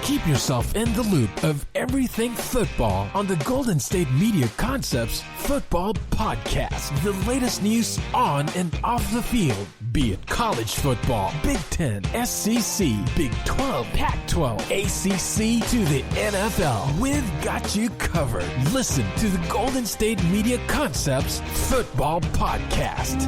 Keep yourself in the loop of everything football on the Golden State Media Concepts Football Podcast. The latest news on and off the field, be it college football, Big Ten, SEC, Big 12, Pac-12, ACC to the NFL. We've got you covered. Listen to the Golden State Media Concepts Football Podcast.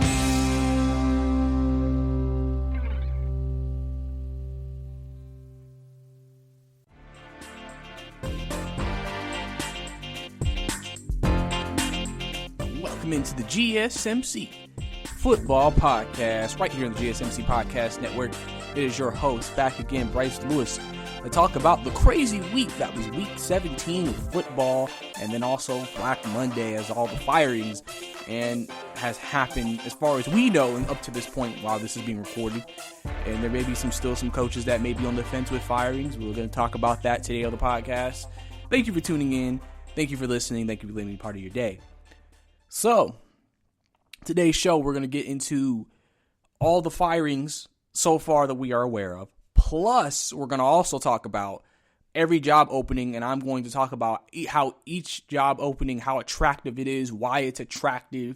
Into the GSMC Football Podcast, right here on the GSMC Podcast Network. It is your host, back again, Brice Lewis, to talk about the crazy week that was week 17 of football, and then also Black Monday as all the firings and has happened as far as we know and up to this point while this is being recorded. And there may be still some coaches that may be on the fence with firings. We're going to talk about that today on the podcast. Thank you for tuning in. Thank you for listening. Thank you for letting me be part of your day. So, today's show, we're going to get into all the firings so far that we are aware of. Plus, we're going to also talk about every job opening, and I'm going to talk about how each job opening, how attractive it is, why it's attractive,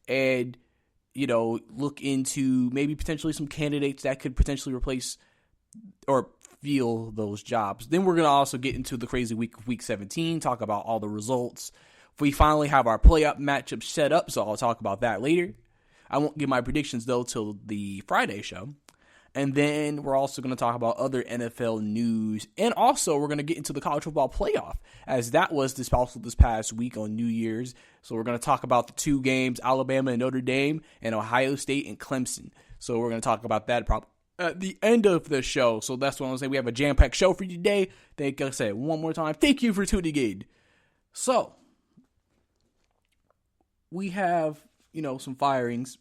and, look into maybe potentially some candidates that could potentially replace or fill those jobs. Then we're going to also get into the crazy week of week 17, talk about all the results. We finally have our playoff matchup set up, so I'll talk about that later. I won't give my predictions, though, till the Friday show. And then we're also going to talk about other NFL news. And also, we're going to get into the college football playoff, as that was this past week on New Year's. So we're going to talk about the two games, Alabama and Notre Dame, and Ohio State and Clemson. So we're going to talk about that probably at the end of the show. So that's what I'm going to say. We have a jam-packed show for you today. Like I said, one more time, thank you for tuning in. So, we have, some firings,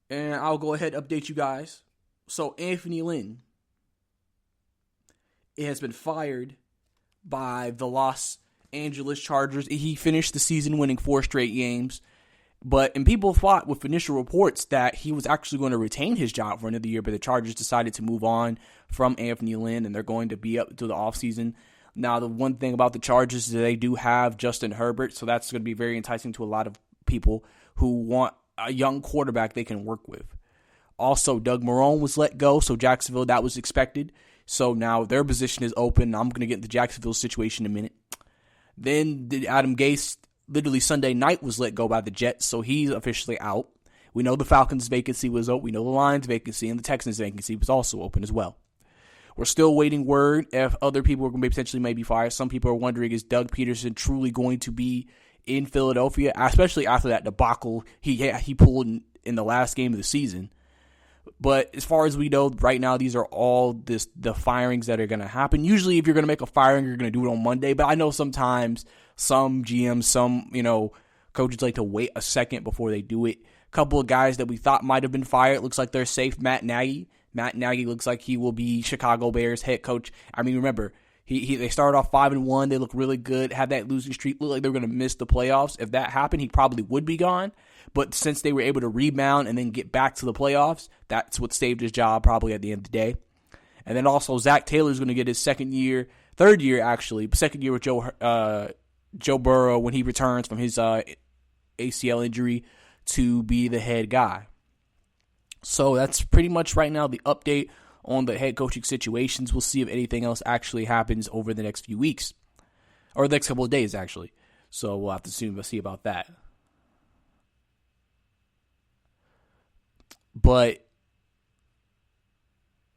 and I'll go ahead and update you guys. So, Anthony Lynn has been fired by the Los Angeles Chargers. He finished the season winning 4 straight games, and people thought with initial reports that he was actually going to retain his job for another year, but the Chargers decided to move on from Anthony Lynn, and they're going to be up to the offseason. Now, the one thing about the Chargers is they do have Justin Herbert, so that's going to be very enticing to a lot of people who want a young quarterback they can work with. Also, Doug Marrone was let go, so Jacksonville, that was expected. So now their position is open. I'm going to get into Jacksonville's situation in a minute. Then Adam Gase, literally Sunday night, was let go by the Jets, so he's officially out. We know the Falcons' vacancy was open. We know the Lions' vacancy and the Texans' vacancy was also open as well. We're still waiting word if other people are going to be potentially maybe fired. Some people are wondering, is Doug Peterson truly going to be in Philadelphia, especially after that debacle he pulled in the last game of the season. But as far as we know, right now, these are all the firings that are going to happen. Usually, if you're going to make a firing, you're going to do it on Monday. But I know sometimes some GMs, some coaches like to wait a second before they do it. A couple of guys that we thought might have been fired, looks like they're safe. Matt Nagy looks like he will be Chicago Bears head coach. I mean, remember, they started off 5-1. They look really good. Had that losing streak. Looked like they were going to miss the playoffs. If that happened, he probably would be gone. But since they were able to rebound and then get back to the playoffs, that's what saved his job probably at the end of the day. And then also Zach Taylor's going to get his second year with Joe Burrow when he returns from his ACL injury to be the head guy. So that's pretty much right now the update on the head coaching situations. We'll see if anything else actually happens over the next few weeks. Or the next couple of days, actually. So we'll have to see about that. But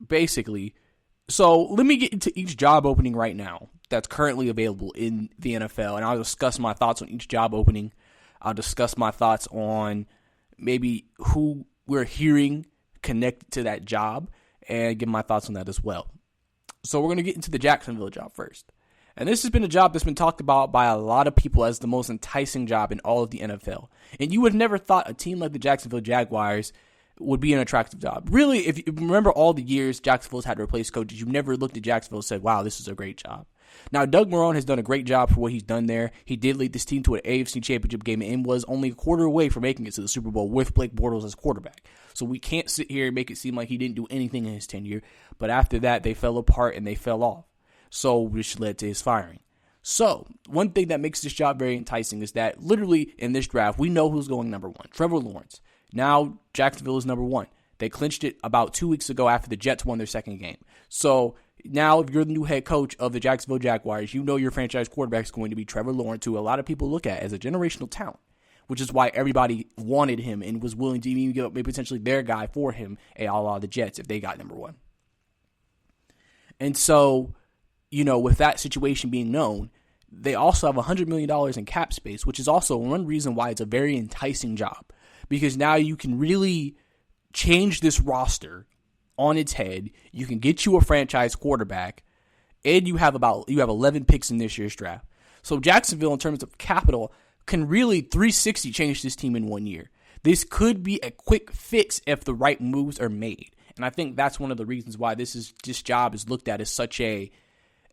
basically, so let me get into each job opening right now that's currently available in the NFL. And I'll discuss my thoughts on each job opening. I'll discuss my thoughts on maybe who we're hearing connected to that job and give my thoughts on that as well. So we're going to get into the Jacksonville job first. And this has been a job that's been talked about by a lot of people as the most enticing job in all of the NFL. And you would have never thought a team like the Jacksonville Jaguars would be an attractive job. Really, if you remember all the years Jacksonville's had to replace coaches, you've never looked at Jacksonville and said, wow, this is a great job. Now, Doug Marrone has done a great job for what he's done there. He did lead this team to an AFC Championship game and was only a quarter away from making it to the Super Bowl with Blake Bortles as quarterback. So we can't sit here and make it seem like he didn't do anything in his tenure. But after that, they fell apart and they fell off. So which led to his firing. So one thing that makes this job very enticing is that literally in this draft, we know who's going number one. Trevor Lawrence. Now Jacksonville is number one. They clinched it about 2 weeks ago after the Jets won their second game. So now if you're the new head coach of the Jacksonville Jaguars, you know your franchise quarterback is going to be Trevor Lawrence, who a lot of people look at as a generational talent, which is why everybody wanted him and was willing to even give up maybe potentially their guy for him, a la the Jets, if they got number one. And so, with that situation being known, they also have $100 million in cap space, which is also one reason why it's a very enticing job. Because now you can really change this roster on its head. You can get you a franchise quarterback, and you have 11 picks in this year's draft. So Jacksonville, in terms of capital, can really 360 change this team in 1 year. This could be a quick fix if the right moves are made. And I think that's one of the reasons why this job is looked at as such a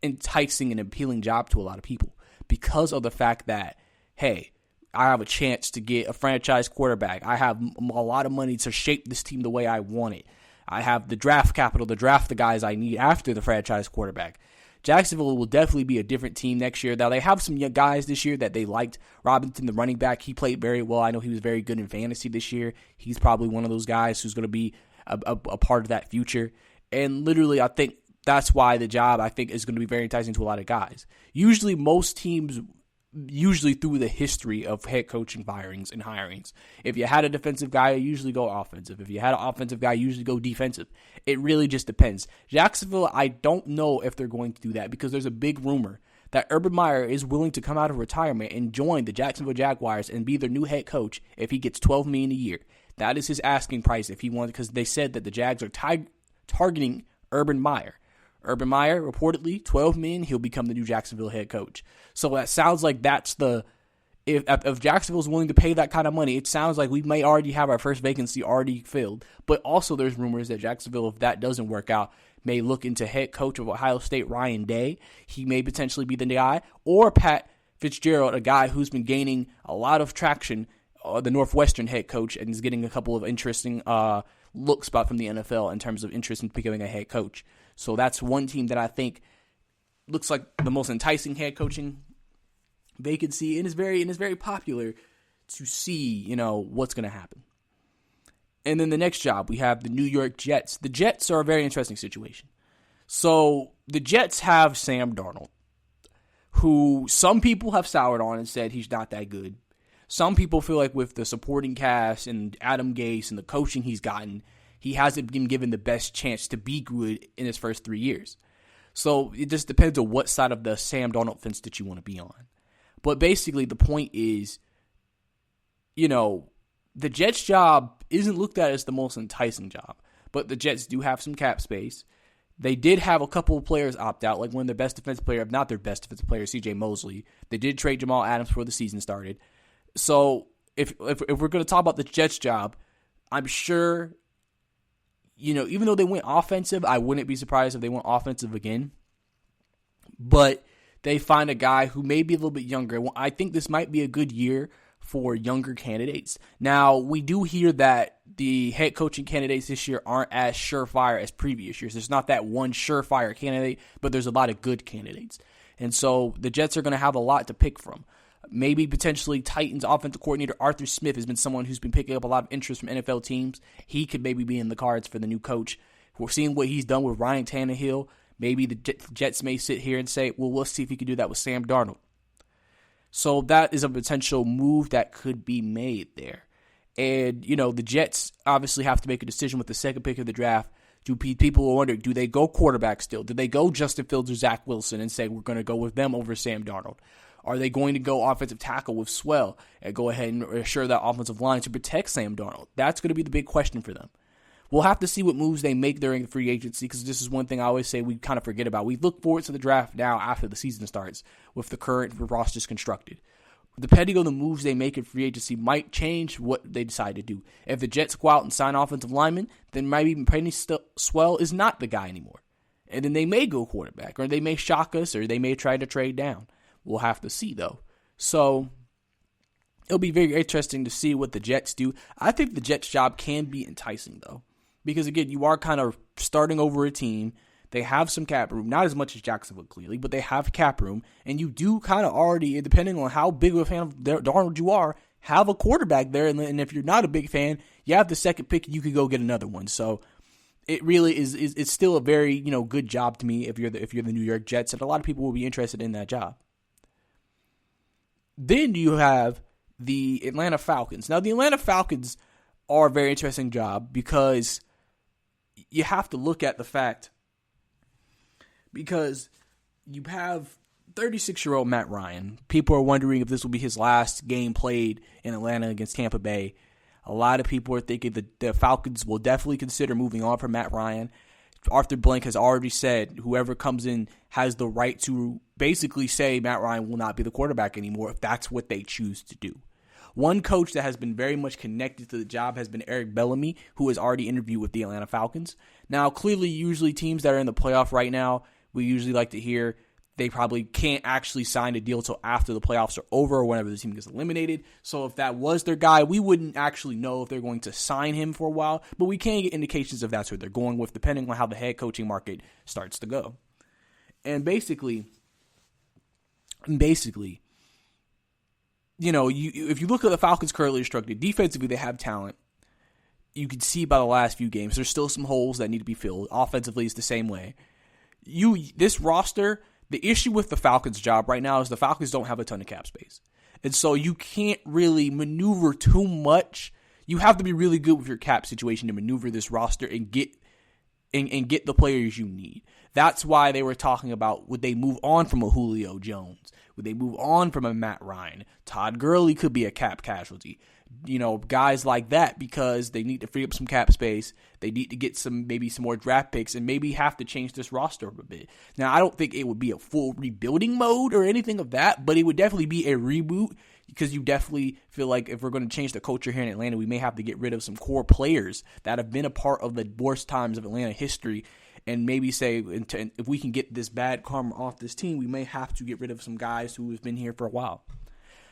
enticing and appealing job to a lot of people, because of the fact that, hey, I have a chance to get a franchise quarterback. I have a lot of money to shape this team the way I want it. I have the draft capital to draft the guys I need after the franchise quarterback. Jacksonville will definitely be a different team next year. Now, they have some young guys this year that they liked. Robinson, the running back, he played very well. I know he was very good in fantasy this year. He's probably one of those guys who's going to be a part of that future. And literally, I think that's why the job, I think, is going to be very enticing to a lot of guys. Usually, most teams, through the history of head coaching firings and hirings, if you had a defensive guy, you usually go offensive. If you had an offensive guy, you usually go defensive. It really just depends. Jacksonville, I don't know if they're going to do that, because there's a big rumor that Urban Meyer is willing to come out of retirement and join the Jacksonville Jaguars and be their new head coach if he gets $12 million a year. That is his asking price if he wants, because they said that the Jags are targeting Urban Meyer. Urban Meyer, reportedly, $12 million, he'll become the new Jacksonville head coach. So that sounds like that's if Jacksonville's willing to pay that kind of money, it sounds like we may already have our first vacancy already filled. But also there's rumors that Jacksonville, if that doesn't work out, may look into head coach of Ohio State, Ryan Day. He may potentially be the guy. Or Pat Fitzgerald, a guy who's been gaining a lot of traction, the Northwestern head coach, and is getting a couple of interesting looks from the NFL in terms of interest in becoming a head coach. So that's one team that I think looks like the most enticing head coaching vacancy, and is very popular to see, what's going to happen. And then the next job, we have the New York Jets. The Jets are a very interesting situation. So the Jets have Sam Darnold, who some people have soured on and said he's not that good. Some people feel like with the supporting cast and Adam Gase and the coaching he's gotten, he hasn't been given the best chance to be good in his first 3 years. So it just depends on what side of the Sam Darnold fence that you want to be on. But basically the point is, the Jets job isn't looked at as the most enticing job. But the Jets do have some cap space. They did have a couple of players opt out, like one of their best defensive players, if not their best defensive player, C.J. Mosley. They did trade Jamal Adams before the season started. So if we're going to talk about the Jets job, I'm sure, even though they went offensive, I wouldn't be surprised if they went offensive again. But they find a guy who may be a little bit younger. I think this might be a good year for younger candidates. Now, we do hear that the head coaching candidates this year aren't as surefire as previous years. There's not that one surefire candidate, but there's a lot of good candidates. And so the Jets are going to have a lot to pick from. Maybe potentially Titans offensive coordinator Arthur Smith has been someone who's been picking up a lot of interest from NFL teams. He could maybe be in the cards for the new coach. We're seeing what he's done with Ryan Tannehill. Maybe the Jets may sit here and say, well, we'll see if he can do that with Sam Darnold. So that is a potential move that could be made there. And, the Jets obviously have to make a decision with the second pick of the draft. People are wondering, do they go quarterback still? Do they go Justin Fields or Zach Wilson and say we're going to go with them over Sam Darnold? Are they going to go offensive tackle with Swell and go ahead and assure that offensive line to protect Sam Darnold? That's going to be the big question for them. We'll have to see what moves they make during the free agency, because this is one thing I always say we kind of forget about. We look forward to the draft now after the season starts with the current rosters constructed. Depending on the moves they make in free agency might change what they decide to do. If the Jets go out and sign offensive linemen, then maybe Penny Swell is not the guy anymore. And then they may go quarterback, or they may shock us, or they may try to trade down. We'll have to see, though. So it'll be very interesting to see what the Jets do. I think the Jets' job can be enticing, though, because, again, you are kind of starting over a team. They have some cap room, not as much as Jacksonville, clearly, but they have cap room, and you do kind of already, depending on how big of a fan of Darnold you are, have a quarterback there, and if you're not a big fan, you have the second pick, and you could go get another one. So it really is it's still a very, good job to me if you're the New York Jets, and a lot of people will be interested in that job. Then you have the Atlanta Falcons. Now, the Atlanta Falcons are a very interesting job because you have to look at the fact, because you have 36-year-old Matt Ryan. People are wondering if this will be his last game played in Atlanta against Tampa Bay. A lot of people are thinking that the Falcons will definitely consider moving on from Matt Ryan. Arthur Blank has already said whoever comes in has the right to basically say Matt Ryan will not be the quarterback anymore if that's what they choose to do. One coach that has been very much connected to the job has been Eric Bellamy, who has already interviewed with the Atlanta Falcons. Now, clearly, usually teams that are in the playoff right now, we usually like to hear they probably can't actually sign a deal until after the playoffs are over or whenever the team gets eliminated. So if that was their guy, we wouldn't actually know if they're going to sign him for a while, but we can get indications if that's what they're going with, depending on how the head coaching market starts to go. And basically, if you look at the Falcons currently constructed, defensively they have talent. You can see by the last few games, there's still some holes that need to be filled. Offensively, it's the same way. This roster, the issue with the Falcons' job right now is the Falcons don't have a ton of cap space. And so you can't really maneuver too much. You have to be really good with your cap situation to maneuver this roster and get the players you need. That's why they were talking about, would they move on from a Julio Jones? Would they move on from a Matt Ryan? Todd Gurley could be a cap casualty. Guys like that, because they need to free up some cap space. They need to get maybe some more draft picks and maybe have to change this roster a bit. Now, I don't think it would be a full rebuilding mode or anything of that, but it would definitely be a reboot, because you definitely feel like if we're going to change the culture here in Atlanta, we may have to get rid of some core players that have been a part of the worst times of Atlanta history, and maybe say, if we can get this bad karma off this team, we may have to get rid of some guys who have been here for a while.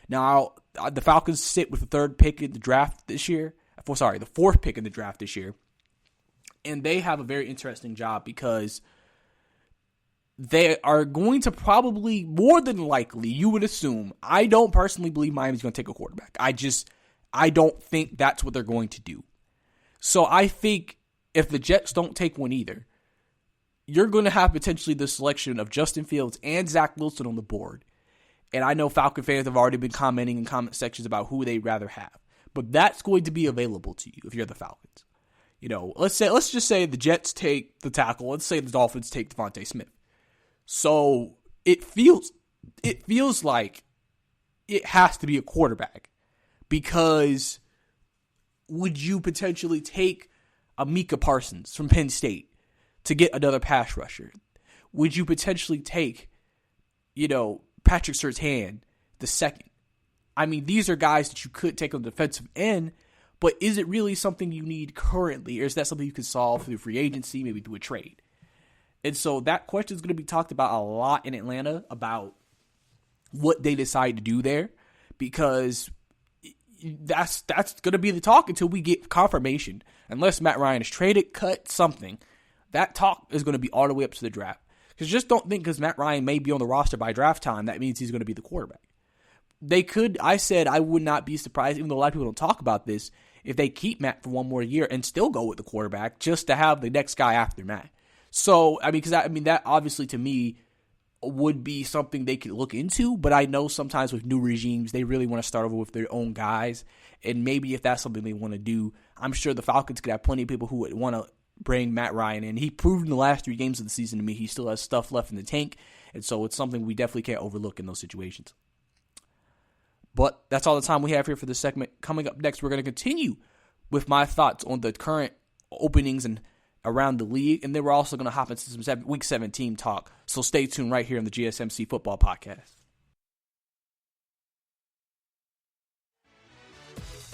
Now, the Falcons sit with the third pick in the draft this year. The fourth pick in the draft this year. And they have a very interesting job because they are going to probably, more than likely, you would assume, I don't personally believe Miami's going to take a quarterback. I don't think that's what they're going to do. So I think if the Jets don't take one either, you're going to have potentially the selection of Justin Fields and Zach Wilson on the board. And I know Falcon fans have already been commenting in comment sections about who they'd rather have. But that's going to be available to you if you're the Falcons. Let's just say the Jets take the tackle. Let's say the Dolphins take Devontae Smith. So it feels like it has to be a quarterback, because would you potentially take a Micah Parsons from Penn State to get another pass rusher? Would you potentially take, Patrick Surtain the second? I mean, these are guys that you could take on the defensive end, but is it really something you need currently, or is that something you could solve through free agency, maybe through a trade? And so that question is going to be talked about a lot in Atlanta, about what they decide to do there, because that's going to be the talk until we get confirmation. Unless Matt Ryan is traded, cut, something, that talk is going to be all the way up to the draft. Because just don't think because Matt Ryan may be on the roster by draft time, that means he's going to be the quarterback. They could, I said I would not be surprised, even though a lot of people don't talk about this, if they keep Matt for one more year and still go with the quarterback just to have the next guy after Matt. So, that obviously to me would be something they could look into, but I know sometimes with new regimes, they really want to start over with their own guys, and maybe if that's something they want to do, I'm sure the Falcons could have plenty of people who would want to bring Matt Ryan in. He proved in the last 3 games of the season to me he still has stuff left in the tank, and so it's something we definitely can't overlook in those situations. But that's all the time we have here for this segment. Coming up next, we're going to continue with my thoughts on the current openings and around the league, and then we're also going to hop into some Week 17 talk. So stay tuned right here on the GSMC Football Podcast.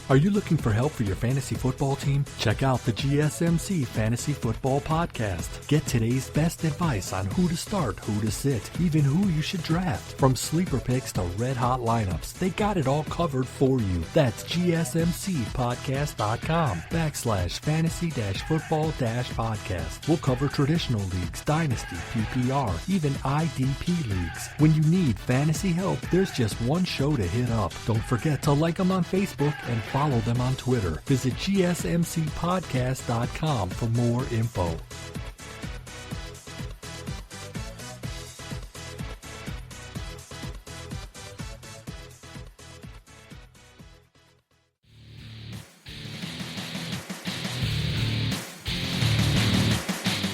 Are you looking for help for your fantasy football team? Check out the GSMC Fantasy Football Podcast. Get today's best advice on who to start, who to sit, even who you should draft. From sleeper picks to red-hot lineups, they got it all covered for you. That's gsmcpodcast.com/fantasy-football-podcast. We'll cover traditional leagues, dynasty, PPR, even IDP leagues. When you need fantasy help, there's just one show to hit up. Don't forget to like them on Facebook and follow them on Twitter. Visit gsmcpodcast.com for more info.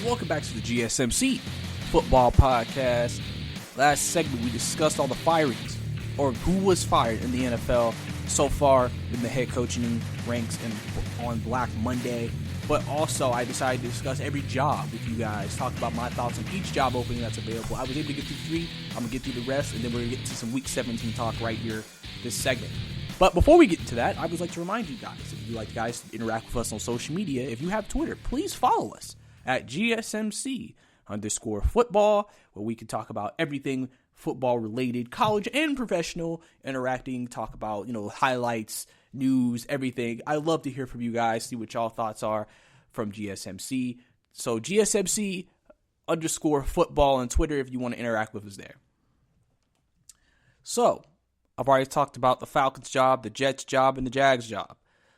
Welcome back to the GSMC Football Podcast. Last segment, we discussed all the firings, or who was fired in the NFL so far in the head coaching ranks and on Black Monday. But also, I decided to discuss every job with you guys, talk about my thoughts on each job opening that's available. I was able to get through 3. I'm going to get through the rest, and then we're going to get to some Week 17 talk right here, this segment. But before we get into that, I would like to remind you guys, if you like guys to interact with us on social media, if you have Twitter, please follow us at GSMC_football, where we can talk about everything football related, college and professional, interacting, talk about, highlights, news, everything. I love to hear from you guys, see what y'all thoughts are from GSMC. So GSMC_football on Twitter if you want to interact with us there. So I've already talked about the Falcons job, the Jets job, and the Jags job.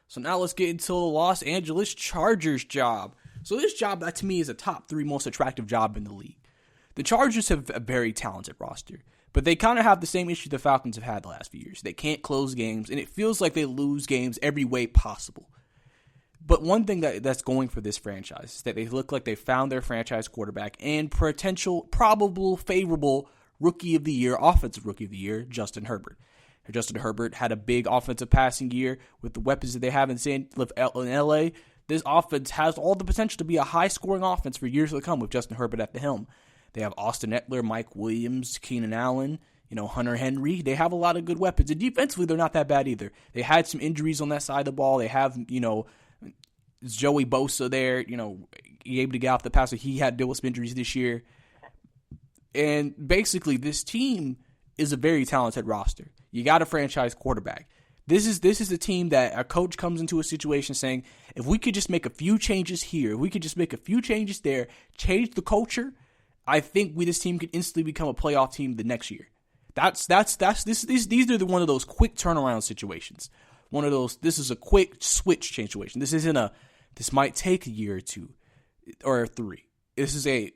So now let's get into the Los Angeles Chargers job. So this job, that to me, is a top 3 most attractive job in the league. The Chargers have a very talented roster, but they kind of have the same issue the Falcons have had the last few years. They can't close games, and it feels like they lose games every way possible. But one thing that's going for this franchise is that they look like they found their franchise quarterback and potential, probable, favorable rookie of the year, offensive rookie of the year, Justin Herbert. Justin Herbert had a big offensive passing year with the weapons that they have in LA. This offense has all the potential to be a high-scoring offense for years to come with Justin Herbert at the helm. They have Austin Eckler, Mike Williams, Keenan Allen, Hunter Henry. They have a lot of good weapons. And defensively, they're not that bad either. They had some injuries on that side of the ball. They have, Joey Bosa there, able to get off the pass. So he had to deal with some injuries this year. And basically, this team is a very talented roster. You got a franchise quarterback. This is a team that a coach comes into a situation saying, if we could just make a few changes here, if we could just make a few changes there, change the culture, I think this team could instantly become a playoff team the next year. These are one of those quick turnaround situations. This is a quick switch situation. This might take a year or 2 or 3. This is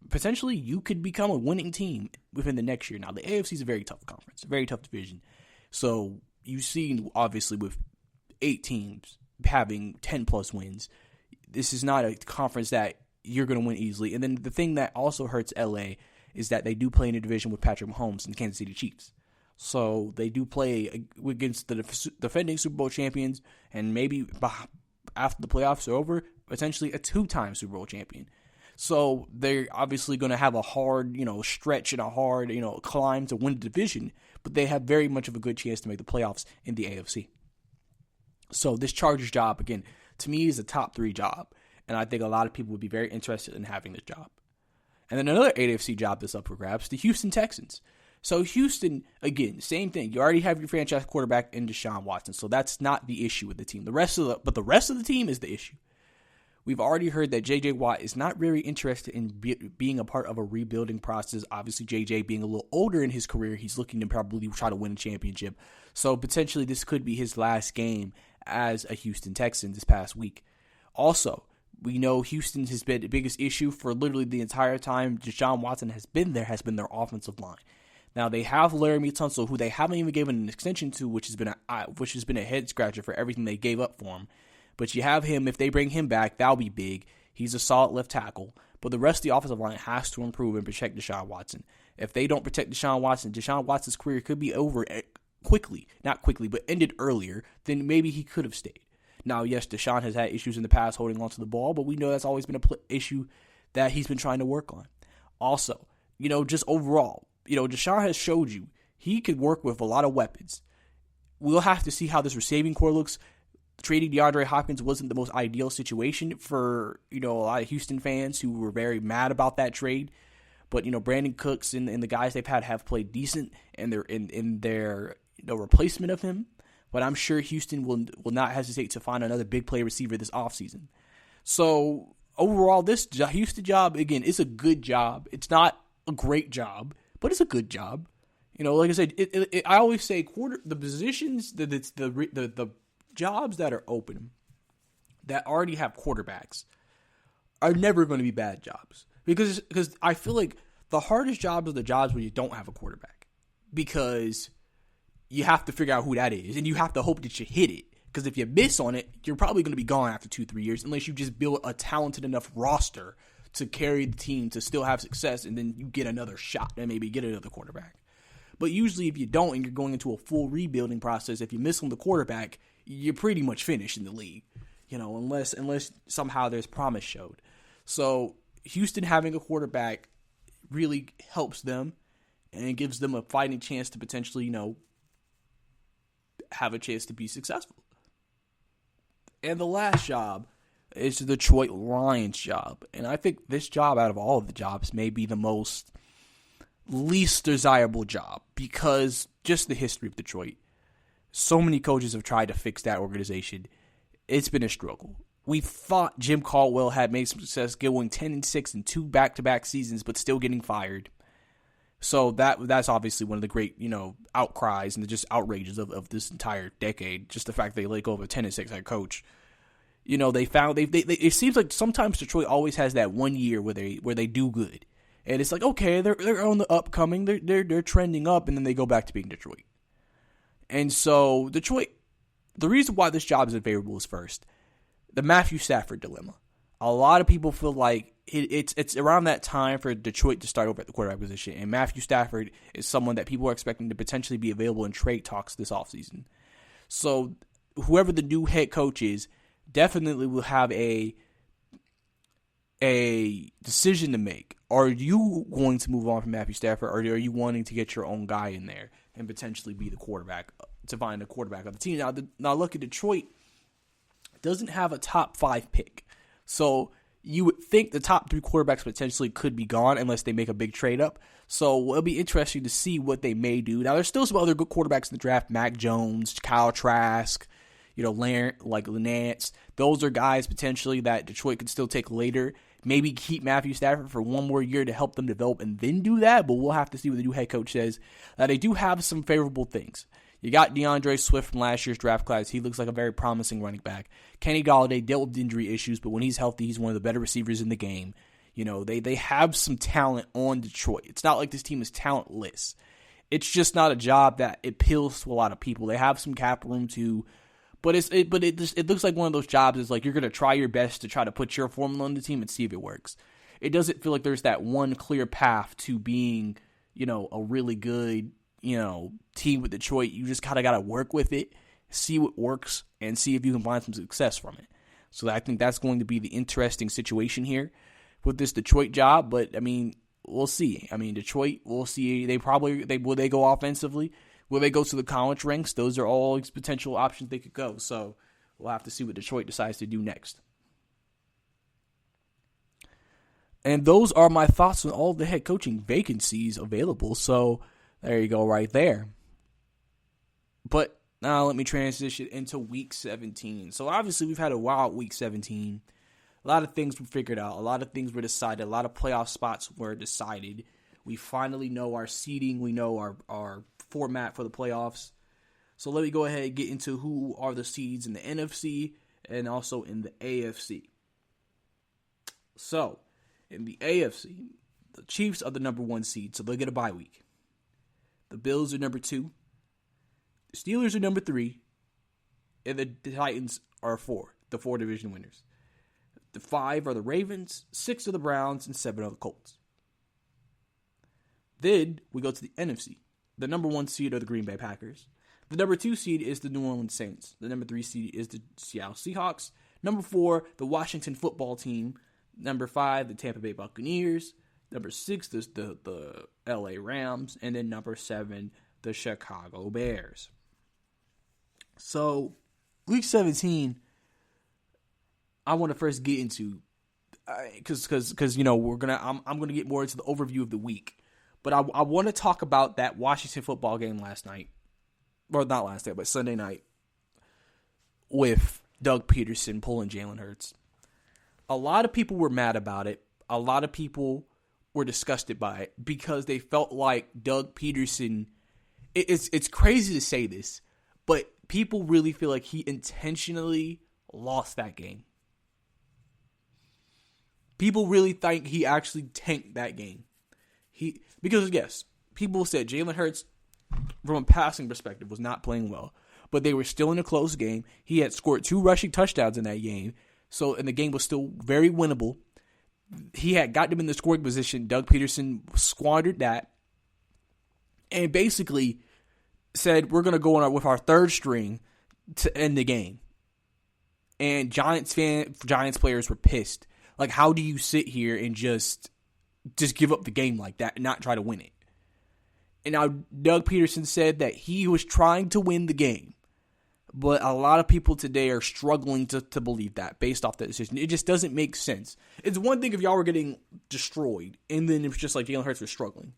potentially you could become a winning team within the next year. Now, the AFC is a very tough conference, a very tough division. So you've seen, obviously, with 8 teams having 10-plus wins, this is not a conference that you're going to win easily. And then the thing that also hurts LA is that they do play in a division with Patrick Mahomes and the Kansas City Chiefs. So they do play against the defending Super Bowl champions, and maybe after the playoffs are over, potentially a 2-time Super Bowl champion. So they're obviously going to have a hard, stretch and a hard, climb to win the division, but they have very much of a good chance to make the playoffs in the AFC. So this Chargers job, again, to me is a top 3 job, and I think a lot of people would be very interested in having this job. And then another AFC job that's up for grabs, the Houston Texans. So Houston, again, same thing. You already have your franchise quarterback in Deshaun Watson, so that's not the issue with the team. The rest of the team is the issue. We've already heard that J.J. Watt is not very interested in being a part of a rebuilding process. Obviously, J.J. being a little older in his career, he's looking to probably try to win a championship. So potentially this could be his last game as a Houston Texan this past week. Also, we know Houston has been the biggest issue for literally the entire time Deshaun Watson has been there, has been their offensive line. Now, they have Laramie Tunsil, who they haven't even given an extension to, which has been a head-scratcher for everything they gave up for him. But you have him. If they bring him back, that'll be big. He's a solid left tackle. But the rest of the offensive line has to improve and protect Deshaun Watson. If they don't protect Deshaun Watson's career could be over quickly. Not quickly, but ended earlier than maybe he could have stayed. Now, yes, Deshaun has had issues in the past holding onto the ball, but we know that's always been an issue that he's been trying to work on. Also, just overall, Deshaun has showed you he could work with a lot of weapons. we'll have to see how this receiving core looks. Trading DeAndre Hopkins wasn't the most ideal situation for, a lot of Houston fans who were very mad about that trade. But, Brandon Cooks and the guys they've had have played decent in their replacement of him. But I'm sure Houston will not hesitate to find another big play receiver this offseason. So, overall, this Houston job, again, is a good job. It's not a great job, but it's a good job. Like I said, I always say the positions, the jobs that are open that already have quarterbacks are never going to be bad jobs. Because I feel like the hardest jobs are the jobs where you don't have a quarterback. Because you have to figure out who that is, and you have to hope that you hit it. Because if you miss on it, you're probably going to be gone after 2-3 years, unless you just build a talented enough roster to carry the team to still have success, and then you get another shot and maybe get another quarterback. But usually if you don't and you're going into a full rebuilding process, if you miss on the quarterback, you're pretty much finished in the league, unless somehow there's promise showed. So Houston having a quarterback really helps them and gives them a fighting chance to potentially, have a chance to be successful. And the last job is the Detroit Lions job. And I think this job out of all of the jobs may be the most least desirable job because just the history of Detroit. So many coaches have tried to fix that organization. It's been a struggle. We thought Jim Caldwell had made some success going 10-6 in 2 back-to-back seasons, but still getting fired. So that's obviously one of the great, outcries and just outrages of this entire decade. Just the fact they let go of a 10-6 head coach. They found it seems like sometimes Detroit always has that 1 year where they do good, and it's like okay, they're on the upcoming, they're trending up, and then they go back to being Detroit. And so Detroit, the reason why this job is unfavorable is first the Matthew Stafford dilemma. A lot of people feel like it's around that time for Detroit to start over at the quarterback position, and Matthew Stafford is someone that people are expecting to potentially be available in trade talks this offseason. So whoever the new head coach is definitely will have a decision to make. Are you going to move on from Matthew Stafford, or are you wanting to get your own guy in there and potentially be the quarterback, to find the quarterback of the team? Now look at Detroit. Doesn't have a top 5 pick. So you would think the top 3 quarterbacks potentially could be gone unless they make a big trade up. So it'll be interesting to see what they may do. Now, there's still some other good quarterbacks in the draft. Mac Jones, Kyle Trask, Lance. Those are guys potentially that Detroit could still take later. Maybe keep Matthew Stafford for 1 more year to help them develop and then do that. But we'll have to see what the new head coach says. Now, they do have some favorable things. You got DeAndre Swift from last year's draft class. He looks like a very promising running back. Kenny Golladay dealt with injury issues, but when he's healthy, he's one of the better receivers in the game. They have some talent on Detroit. It's not like this team is talentless. It's just not a job that appeals to a lot of people. They have some cap room too, but it looks like one of those jobs is like you're going to try your best to try to put your formula on the team and see if it works. It doesn't feel like there's that one clear path to being, a really good team with Detroit. You just kind of got to work with it, see what works, and see if you can find some success from it. So I think that's going to be the interesting situation here with this Detroit job. But we'll see. Detroit, we'll see. Will they go offensively? Will they go to the college ranks? Those are all potential options they could go. So we'll have to see what Detroit decides to do next. And those are my thoughts on all the head coaching vacancies available. So there you go right there. But now let me transition into Week 17. So obviously we've had a wild Week 17. A lot of things were figured out. A lot of things were decided. A lot of playoff spots were decided. We finally know our seeding. We know our format for the playoffs. So let me go ahead and get into who are the seeds in the NFC and also in the AFC. So in the AFC, the Chiefs are the number 1 seed, so they'll get a bye week. The Bills are number 2. The Steelers are number 3. And the Titans are 4, the 4 division winners. The 5 are the Ravens, 6 are the Browns, and 7 are the Colts. Then we go to the NFC. The number 1 seed are the Green Bay Packers. The number 2 seed is the New Orleans Saints. The number 3 seed is the Seattle Seahawks. Number 4, the Washington Football Team. Number 5, the Tampa Bay Buccaneers. Number 6 is the LA Rams. And then number 7, the Chicago Bears. So, Week 17, I want to first get into, because I'm gonna get more into the overview of the week, but I want to talk about that Washington football game last night, or not last night, but Sunday night, with Doug Peterson pulling Jalen Hurts. A lot of people were mad about it. A lot of people were disgusted by it because they felt like Doug Peterson. It's crazy to say this, but people really feel like he intentionally lost that game. People really think he actually tanked that game. Because yes, people said Jalen Hurts, from a passing perspective, was not playing well, but they were still in a close game. He had scored 2 rushing touchdowns in that game, and the game was still very winnable. He had got them in the scoring position. Doug Peterson squandered that and basically said, we're going to go on with our third string to end the game. And Giants players were pissed. Like, how do you sit here and just give up the game like that and not try to win it? And now Doug Peterson said that he was trying to win the game. But a lot of people today are struggling to believe that based off that decision. It just doesn't make sense. It's one thing if y'all were getting destroyed and then it was just like Jalen Hurts was struggling.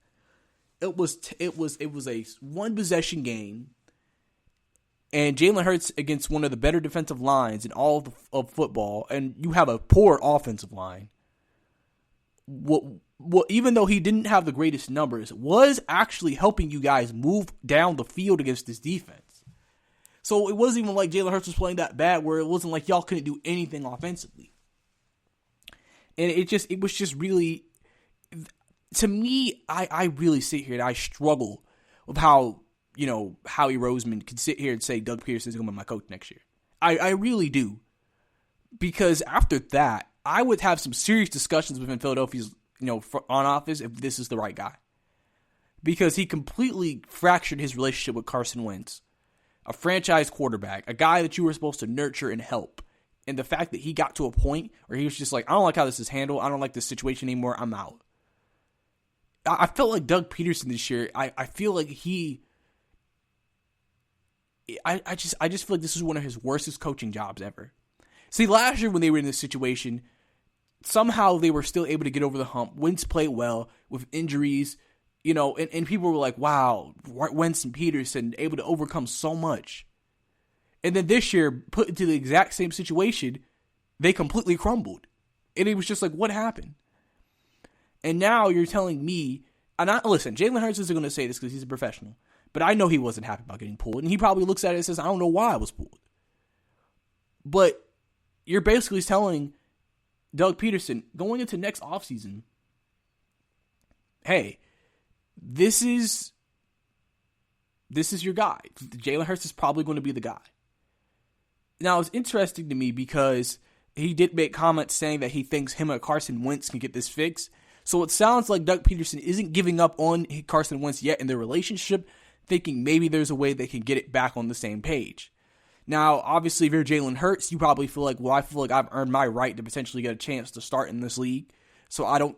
It was a one possession game, and Jalen Hurts against one of the better defensive lines in all of football, and you have a poor offensive line. What even though he didn't have the greatest numbers, was actually helping you guys move down the field against this defense. So it wasn't even like Jalen Hurts was playing that bad, where it wasn't like y'all couldn't do anything offensively. And it was just really, to me, I really sit here and I struggle with how, Howie Roseman could sit here and say Doug Peterson is going to be my coach next year. I really do. Because after that, I would have some serious discussions within Philadelphia's, front office if this is the right guy. Because he completely fractured his relationship with Carson Wentz, a franchise quarterback, a guy that you were supposed to nurture and help. And the fact that he got to a point where he was just like, I don't like how this is handled. I don't like this situation anymore. I'm out. I felt like Doug Peterson this year. I feel like I just feel like this is one of his worstest coaching jobs ever. See, last year when they were in this situation, somehow they were still able to get over the hump. Wentz played well with injuries, and people were like, wow, Wentz and Peterson able to overcome so much. And then this year, put into the exact same situation, they completely crumbled. And it was just like, what happened? And now you're telling me, listen, Jalen Hurts isn't going to say this because he's a professional, but I know he wasn't happy about getting pulled. And he probably looks at it and says, I don't know why I was pulled. But you're basically telling Doug Peterson, going into next offseason, hey, this is your guy. Jalen Hurts is probably going to be the guy. Now, it's interesting to me because he did make comments saying that he thinks him and Carson Wentz can get this fixed. So it sounds like Doug Peterson isn't giving up on Carson Wentz yet in their relationship, thinking maybe there's a way they can get it back on the same page. Now, obviously, if you're Jalen Hurts, you probably feel like, well, I feel like I've earned my right to potentially get a chance to start in this league. So I'm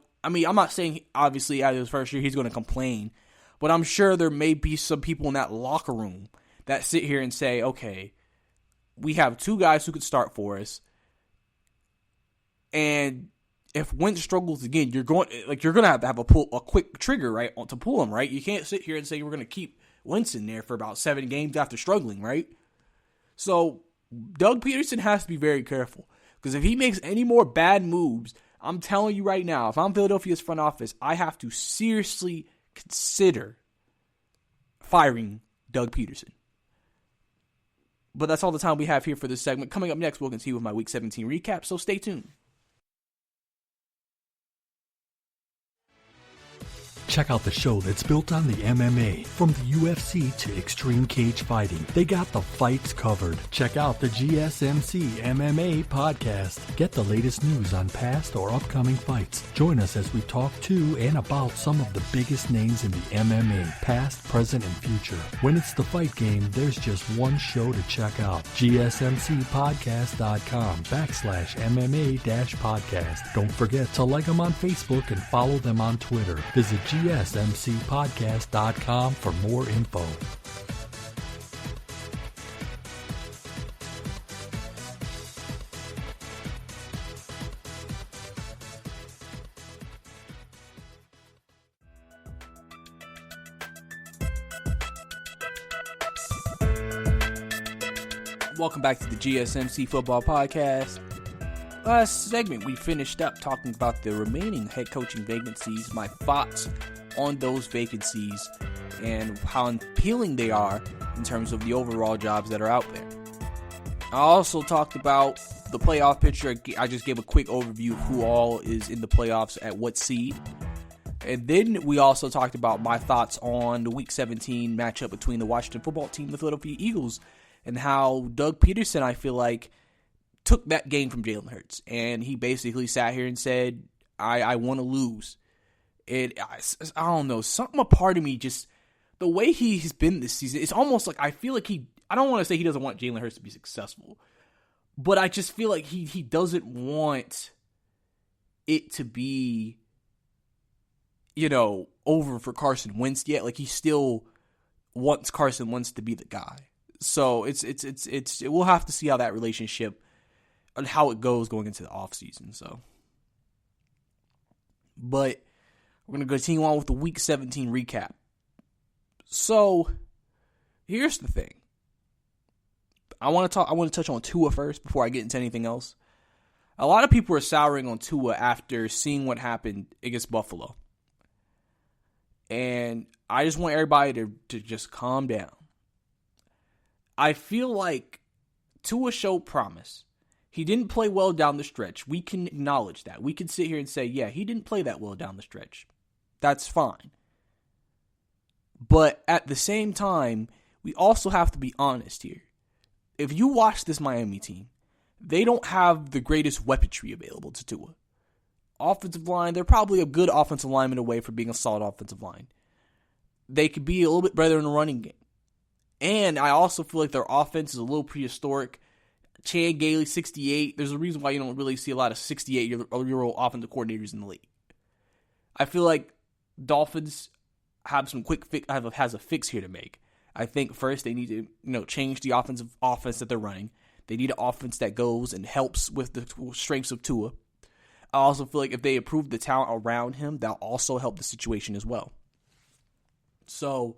not saying, obviously, out of his first year, he's going to complain. But I'm sure there may be some people in that locker room that sit here and say, okay, we have 2 guys who could start for us. And if Wentz struggles again, you're going to have a quick trigger, right, to pull him, right? You can't sit here and say we're going to keep Wentz in there for about 7 games after struggling, right? So Doug Peterson has to be very careful, because if he makes any more bad moves, I'm telling you right now, if I'm Philadelphia's front office, I have to seriously consider firing Doug Peterson. But that's all the time we have here for this segment. Coming up next, we'll continue with my Week 17 recap, so stay tuned. Check out the show that's built on the MMA, from the UFC to extreme cage fighting. They got the fights covered. Check out the GSMC MMA podcast. Get the latest news on past or upcoming fights. Join us as we talk to and about some of the biggest names in the MMA, past, present, and future. When it's the fight game, there's just one show to check out. GSMCpodcast.com/MMA-podcast. Don't forget to like them on Facebook and follow them on Twitter. Visit GSMCpodcast.com for more info. Welcome back to the GSMC Football Podcast. Last segment, we finished up talking about the remaining head coaching vacancies, my thoughts on those vacancies, and how appealing they are in terms of the overall jobs that are out there. I also talked about the playoff picture. I just gave a quick overview of who all is in the playoffs at what seed. And then we also talked about my thoughts on the Week 17 matchup between the Washington football team and the Philadelphia Eagles, and how Doug Peterson, I feel like, took that game from Jalen Hurts. And he basically sat here and said, I want to lose. I don't know, something a part of me just, the way he's been this season, it's almost like I feel like I don't want to say he doesn't want Jalen Hurts to be successful, but I just feel like he doesn't want it to be, over for Carson Wentz yet. Like, he still wants Carson Wentz to be the guy. So we'll have to see how that relationship and how it goes going into the offseason. So, but we're going to continue on with the Week 17 recap. So, here's the thing. I want to touch on Tua first before I get into anything else. A lot of people are souring on Tua after seeing what happened against Buffalo. And I just want everybody to just calm down. I feel like Tua showed promise. He didn't play well down the stretch. We can acknowledge that. We can sit here and say, yeah, he didn't play that well down the stretch. That's fine. But at the same time, we also have to be honest here. If you watch this Miami team, they don't have the greatest weaponry available to Tua. Offensive line, they're probably a good offensive lineman away from being a solid offensive line. They could be a little bit better in the running game. And I also feel like their offense is a little prehistoric. Chan Gailey, 68. There's a reason why you don't really see a lot of 68-year-old offensive coordinators in the league. I feel like Dolphins have some has a fix here to make. I think first they need to change the offense that they're running. They need an offense that goes and helps with the strengths of Tua. I also feel like if they improve the talent around him, that'll also help the situation as well. So,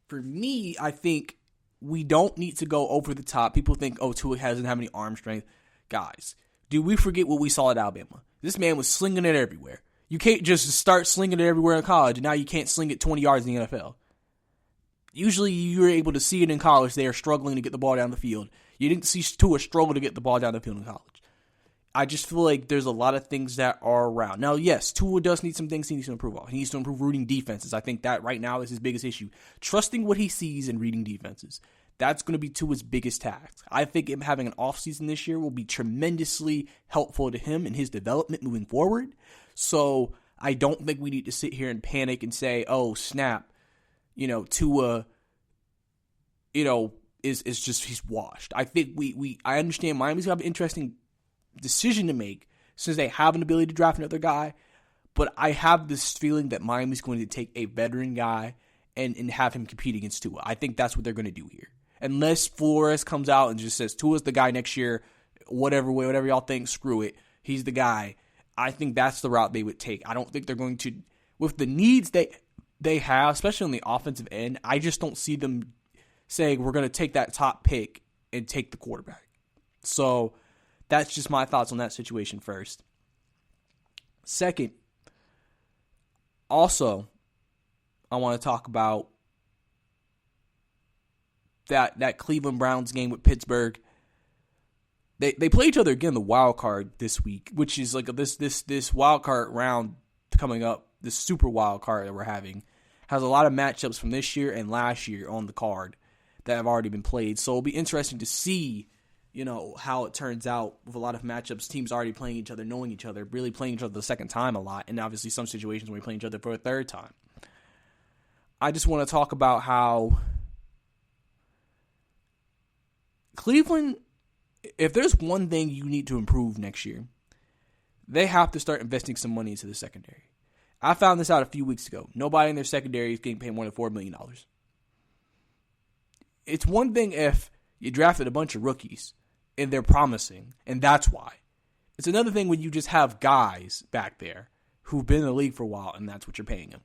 for me, I think we don't need to go over the top. People think, Tua doesn't have any arm strength. Guys, do we forget what we saw at Alabama? This man was slinging it everywhere. You can't just start slinging it everywhere in college, and now you can't sling it 20 yards in the NFL. Usually, you're able to see it in college. They are struggling to get the ball down the field. You didn't see Tua struggle to get the ball down the field in college. I just feel like there's a lot of things that are around. Now, yes, Tua does need some things he needs to improve on. He needs to improve reading defenses. I think that right now is his biggest issue. Trusting what he sees and reading defenses. That's going to be Tua's biggest task. I think him having an offseason this year will be tremendously helpful to him in his development moving forward. So I don't think we need to sit here and panic and say, oh, snap, Tua, is just, he's washed. I think I understand Miami's going to have an interesting decision to make since they have an ability to draft another guy, but I have this feeling that Miami's going to take a veteran guy and have him compete against Tua. I think that's what they're going to do here. Unless Flores comes out and just says, Tua's the guy next year, whatever y'all think, screw it, he's the guy. I think that's the route they would take. I don't think they're going to, with the needs they have, especially on the offensive end, I just don't see them saying we're going to take that top pick and take the quarterback. So that's just my thoughts on that situation first. Second, also, I want to talk about that Cleveland Browns game with Pittsburgh. They play each other again the wild card this week, which is like this wild card round coming up. This super wild card that we're having has a lot of matchups from this year and last year on the card that have already been played. So it'll be interesting to see, how it turns out with a lot of matchups, teams already playing each other, knowing each other, really playing each other the second time a lot, and obviously some situations where we play each other for a third time. I just want to talk about how Cleveland, if there's one thing you need to improve next year, they have to start investing some money into the secondary. I found this out a few weeks ago. Nobody in their secondary is getting paid more than $4 million. It's one thing if you drafted a bunch of rookies and they're promising, and that's why. It's another thing when you just have guys back there who've been in the league for a while, and that's what you're paying them.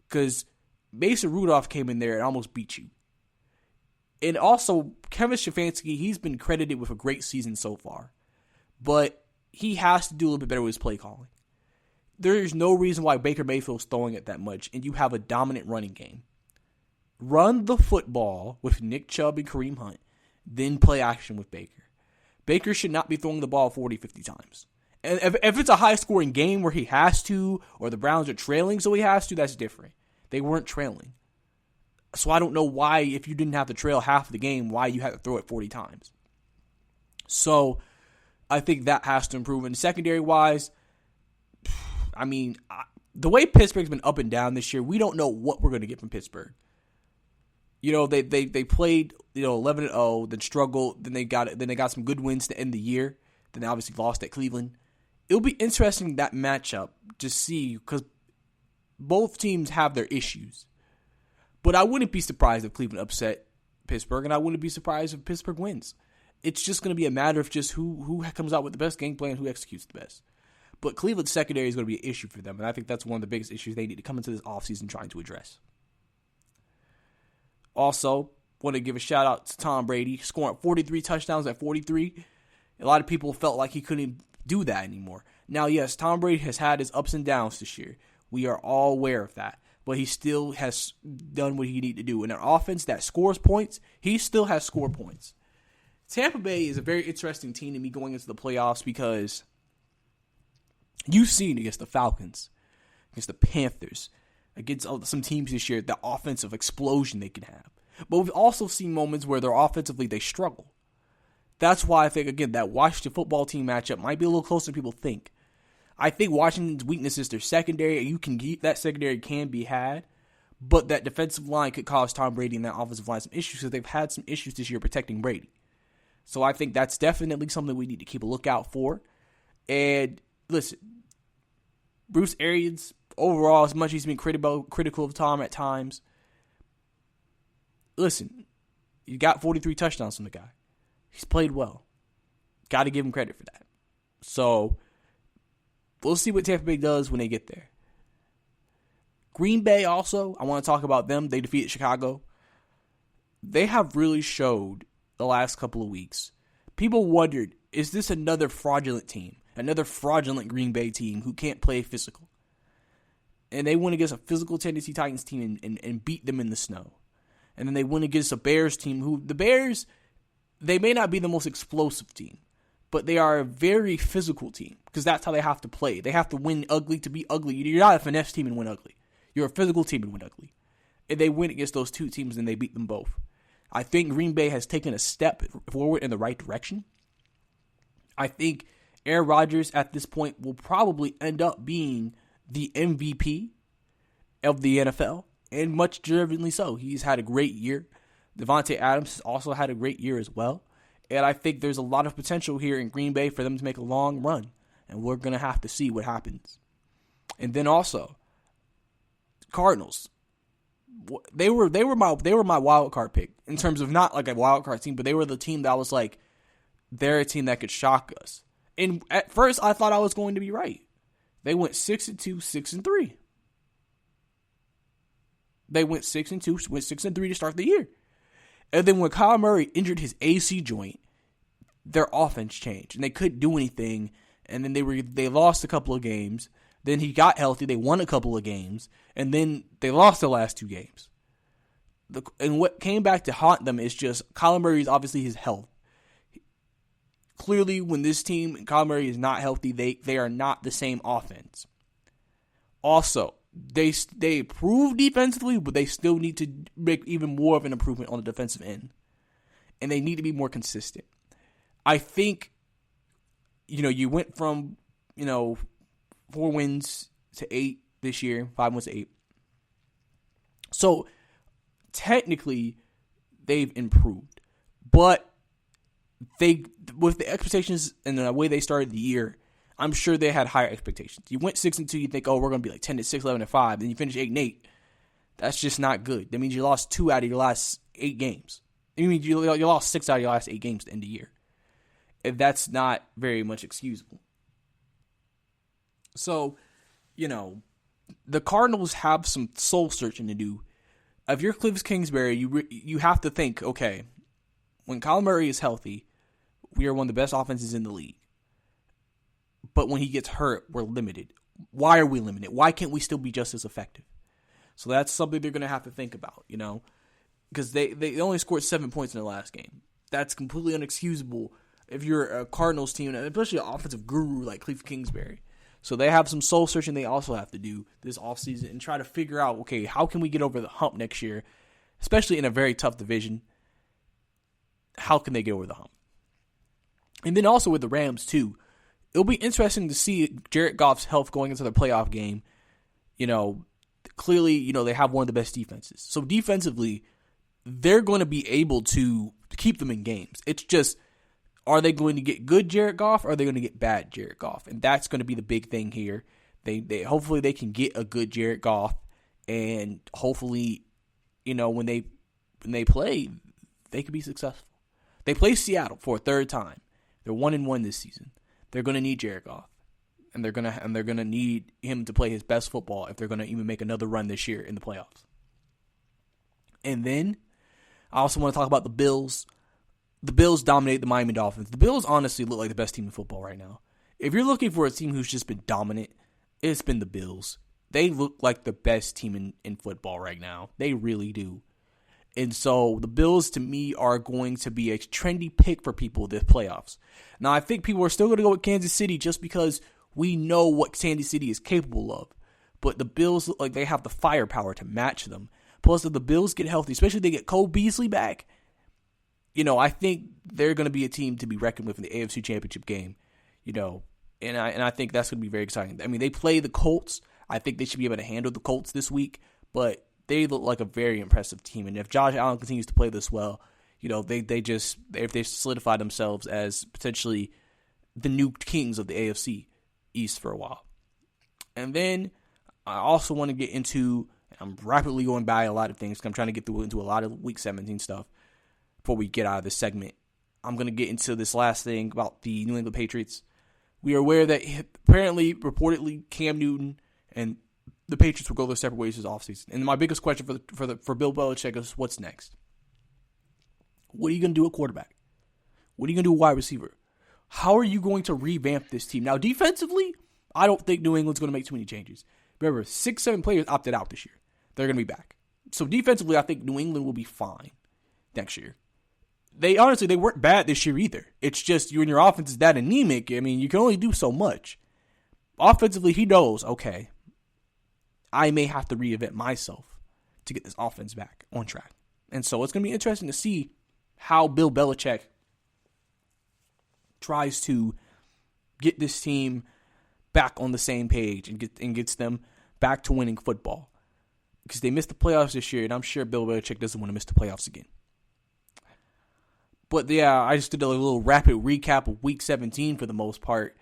Because Mason Rudolph came in there and almost beat you. And also, Kevin Stefanski, he's been credited with a great season so far. But he has to do a little bit better with his play calling. There is no reason why Baker Mayfield's throwing it that much, and you have a dominant running game. Run the football with Nick Chubb and Kareem Hunt, then play action with Baker. Baker should not be throwing the ball 40, 50 times. And if it's a high-scoring game where he has to, or the Browns are trailing so he has to, that's different. They weren't trailing. So I don't know why, if you didn't have to trail half the game, why you had to throw it 40 times. So I think that has to improve. And secondary-wise, I mean, the way Pittsburgh's been up and down this year, we don't know what we're going to get from Pittsburgh. You know, they played 11-0, then struggled, then they got some good wins to end the year. Then they obviously lost at Cleveland. It'll be interesting, that matchup, to see, because both teams have their issues. But I wouldn't be surprised if Cleveland upset Pittsburgh, and I wouldn't be surprised if Pittsburgh wins. It's just going to be a matter of just who comes out with the best game plan, who executes the best. But Cleveland's secondary is going to be an issue for them, and I think that's one of the biggest issues they need to come into this offseason trying to address. Also, want to give a shout-out to Tom Brady, scoring 43 touchdowns at 43. A lot of people felt like he couldn't do that anymore. Now, yes, Tom Brady has had his ups and downs this year. We are all aware of that. But he still has done what he needs to do. In an offense that scores points, he still has scored points. Tampa Bay is a very interesting team to me going into the playoffs because you've seen against the Falcons, against the Panthers, against some teams this year, the offensive explosion they can have. But we've also seen moments where they're offensively, they struggle. That's why I think, again, that Washington football team matchup might be a little closer than people think. I think Washington's weakness is their secondary. That secondary can be had, but that defensive line could cause Tom Brady and that offensive line some issues because they've had some issues this year protecting Brady. So I think that's definitely something we need to keep a lookout for. And listen, Bruce Arians, overall, as much as he's been critical of Tom at times, listen, you got 43 touchdowns from the guy. He's played well. Got to give him credit for that. So we'll see what Tampa Bay does when they get there. Green Bay also, I want to talk about them. They defeated Chicago. They have really showed the last couple of weeks. People wondered, is this another fraudulent team? Another fraudulent Green Bay team who can't play physical? And they went against a physical Tennessee Titans team and beat them in the snow. And then they went against a Bears team who, the Bears, they may not be the most explosive team, but they are a very physical team because that's how they have to play. They have to win ugly to be ugly. You're not a finesse team and win ugly. You're a physical team and win ugly. And they went against those two teams and they beat them both. I think Green Bay has taken a step forward in the right direction. I think Aaron Rodgers at this point will probably end up being the MVP of the NFL, and much deservedly so. He's had a great year. Devontae Adams has also had a great year as well. And I think there's a lot of potential here in Green Bay for them to make a long run. And we're going to have to see what happens. And then also, Cardinals. They were my wild card pick in terms of not like a wild card team, but they were the team that I was like, they're a team that could shock us. And at first, I thought I was going to be right. They went 6-2, 6-3. They went 6-2, went 6-3 to start the year. And then when Kyle Murray injured his AC joint, their offense changed and they couldn't do anything. And then they lost a couple of games. Then he got healthy. They won a couple of games, and then they lost the last two games. And what came back to haunt them is just Kyler Murray is obviously his health. Clearly, when this team, Kyler Murray is not healthy, they are not the same offense. Also, they improved defensively, but they still need to make even more of an improvement on the defensive end. And they need to be more consistent. I think, you went from, 4 wins to 8 this year, 5 wins to 8. So, technically, they've improved. But with the expectations and the way they started the year, I'm sure they had higher expectations. You went 6-2, you think, we're going to be like 10-6, 11-5. Then you finish 8-8. That's just not good. That means you lost 2 out of your last 8 games. I mean, you lost 6 out of your last 8 games at the end of the year. And that's not very much excusable. So, the Cardinals have some soul searching to do. If you're Cliff Kingsbury, you have to think, okay, When Kyler Murray is healthy, we are one of the best offenses in the league. But when he gets hurt, we're limited. Why are we limited? Why can't we still be just as effective? So that's something they're going to have to think about, because they only scored 7 points in their last game. That's completely unexcusable if you're a Cardinals team, and especially an offensive guru like Cliff Kingsbury. So they have some soul searching they also have to do this offseason and try to figure out, okay, how can we get over the hump next year, especially in a very tough division? How can they get over the hump? And then also with the Rams, too. It'll be interesting to see Jared Goff's health going into the playoff game. Clearly, they have one of the best defenses. So defensively, they're going to be able to keep them in games. It's just, are they going to get good Jared Goff or are they going to get bad Jared Goff? And that's going to be the big thing here. They hopefully they can get a good Jared Goff, and hopefully, when they play, they could be successful. They play Seattle for a third time. They're 1-1 this season. They're going to need Jared Goff, and they're gonna need him to play his best football if they're going to even make another run this year in the playoffs. And then I also want to talk about the Bills. The Bills dominate the Miami Dolphins. The Bills honestly look like the best team in football right now. If you're looking for a team who's just been dominant, it's been the Bills. They look like the best team in football right now. They really do. And so the Bills, to me, are going to be a trendy pick for people this playoffs. Now, I think people are still going to go with Kansas City just because we know what Kansas City is capable of. But the Bills look like they have the firepower to match them. Plus, if the Bills get healthy, especially if they get Cole Beasley back, I think they're going to be a team to be reckoned with in the AFC Championship game. And I think that's going to be very exciting. I mean, they play the Colts. I think they should be able to handle the Colts this week. But they look like a very impressive team. And if Josh Allen continues to play this well, if they solidify themselves as potentially the new kings of the AFC East for a while. And then I also want to get into, I'm rapidly going by a lot of things because I'm trying to get into a lot of Week 17 stuff before we get out of this segment. I'm going to get into this last thing about the New England Patriots. We are aware that apparently, reportedly, Cam Newton and the Patriots will go their separate ways this offseason. And my biggest question for Bill Belichick is, what's next? What are you going to do at quarterback? What are you going to do at wide receiver? How are you going to revamp this team? Now, defensively, I don't think New England's going to make too many changes. Remember, 6-7 players opted out this year. They're going to be back. So defensively, I think New England will be fine next year. They weren't bad this year either. It's just you and your offense is that anemic. I mean, you can only do so much. Offensively, he knows, okay, I may have to reinvent myself to get this offense back on track. And so it's going to be interesting to see how Bill Belichick tries to get this team back on the same page and gets them back to winning football. Because they missed the playoffs this year, and I'm sure Bill Belichick doesn't want to miss the playoffs again. But yeah, I just did a little rapid recap of Week 17 for the most part.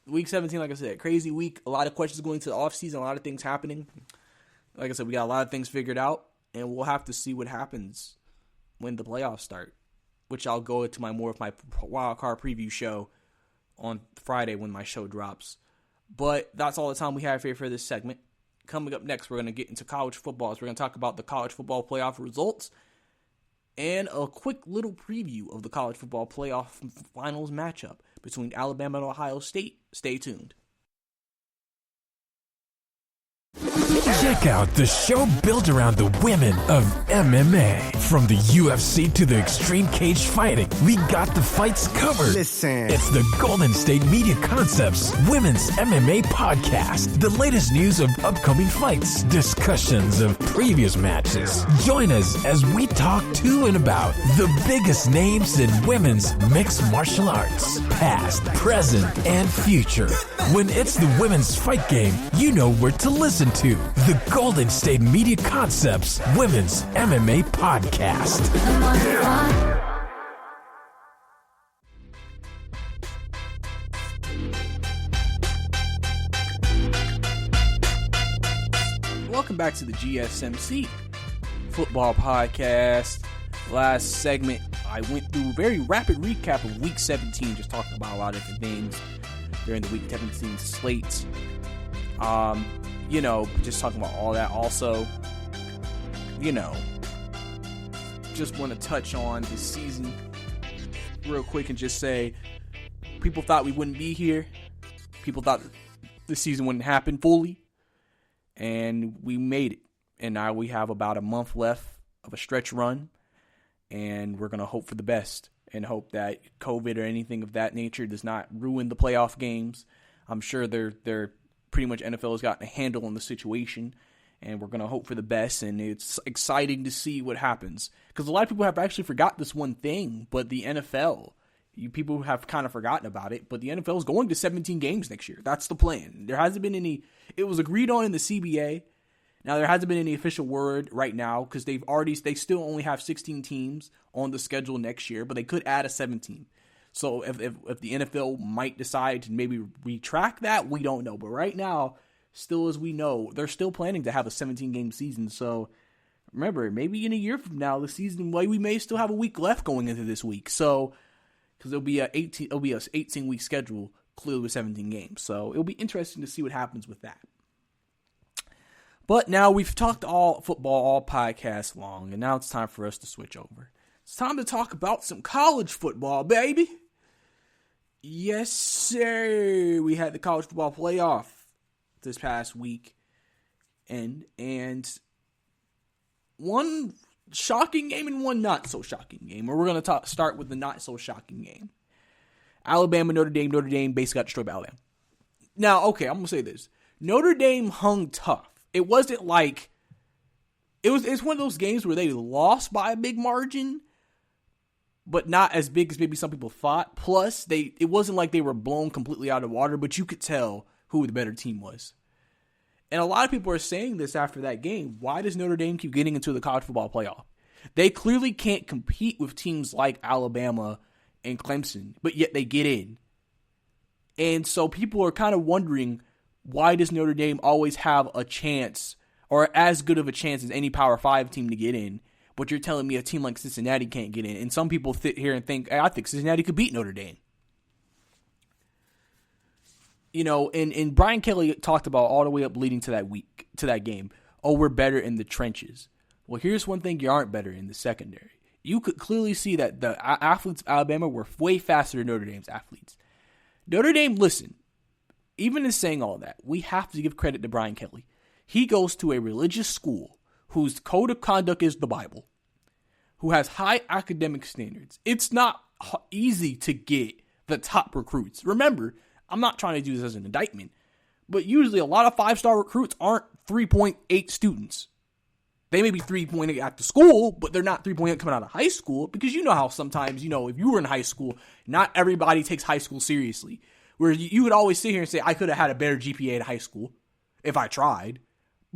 Week 17, like I said, crazy week. A lot of questions going to the offseason, a lot of things happening. Like I said, we got a lot of things figured out, and we'll have to see what happens when the playoffs start, which I'll go into more of my wild card preview show on Friday when my show drops. But that's all the time we have here for this segment. Coming up next, we're going to get into college football. So we're going to talk about the college football playoff results and a quick little preview of the college football playoff finals matchup between Alabama and Ohio State. Stay tuned. Check out the show built around the women of MMA. From the UFC to the extreme cage fighting, we got the fights covered. Listen. It's the Golden State Media Concepts Women's MMA Podcast. The latest news of upcoming fights, discussions of previous matches. Join us as we talk to and about the biggest names in women's mixed martial arts, past, present, and future. When it's the women's fight game, you know where to listen to. The Golden State Media Concepts Women's MMA Podcast. Welcome back to the GSMC Football Podcast. Last segment, I went through a very rapid recap of Week 17, just talking about a lot of different things during the Week 17 slates. Just talking about all that. Also, just want to touch on the season real quick and just say, people thought we wouldn't be here. People thought the season wouldn't happen fully. And we made it. And now we have about a month left of a stretch run. And we're going to hope for the best. And hope that COVID or anything of that nature does not ruin the playoff games. I'm sure they're pretty much NFL has gotten a handle on the situation. And we're going to hope for the best. And it's exciting to see what happens. Because a lot of people have actually forgot this one thing. But the NFL, people have kind of forgotten about it. But the NFL is going to 17 games next year. That's the plan. There hasn't been any. It was agreed on in the CBA. Now, there hasn't been any official word right now. Because they still only have 16 teams on the schedule next year. But they could add a 17th. So if the NFL might decide to maybe retract that, we don't know. But right now, still as we know, they're still planning to have a 17-game season. So remember, maybe in a year from now, the season, we may still have a week left going into this week. So because it'll be a 18-week schedule, clearly with 17 games. So it'll be interesting to see what happens with that. But now we've talked all football, all podcasts long, and now it's time for us to switch over. It's time to talk about some college football, baby. Yes, sir. We had the college football playoff this past week, and one shocking game and one not so shocking game. Or we're going to start with the not so shocking game. Alabama, Notre Dame basically got destroyed by Alabama. Now, okay, I'm going to say this. Notre Dame hung tough. It wasn't like it's one of those games where they lost by a big margin, but not as big as maybe some people thought. Plus, it wasn't like they were blown completely out of water, but you could tell who the better team was. And a lot of people are saying this after that game. Why does Notre Dame keep getting into the college football playoff? They clearly can't compete with teams like Alabama and Clemson, but yet they get in. And so people are kind of wondering, why does Notre Dame always have a chance, or as good of a chance as any Power 5 team to get in? But you're telling me a team like Cincinnati can't get in. And some people sit here and think, hey, I think Cincinnati could beat Notre Dame. You know, and Brian Kelly talked about all the way up leading to that game. Oh, we're better in the trenches. Well, here's one thing you aren't better in the secondary. You could clearly see that the athletes of Alabama were way faster than Notre Dame's athletes. Notre Dame, listen, even in saying all that, we have to give credit to Brian Kelly. He goes to a religious school whose code of conduct is the Bible, who has high academic standards. It's not easy to get the top recruits. Remember, I'm not trying to do this as an indictment, but usually a lot of 5-star recruits aren't 3.8 students. They may be 3.8 at the school, but they're not 3.8 coming out of high school, because you know how sometimes, if you were in high school, not everybody takes high school seriously. Where you would always sit here and say, I could have had a better GPA at high school if I tried.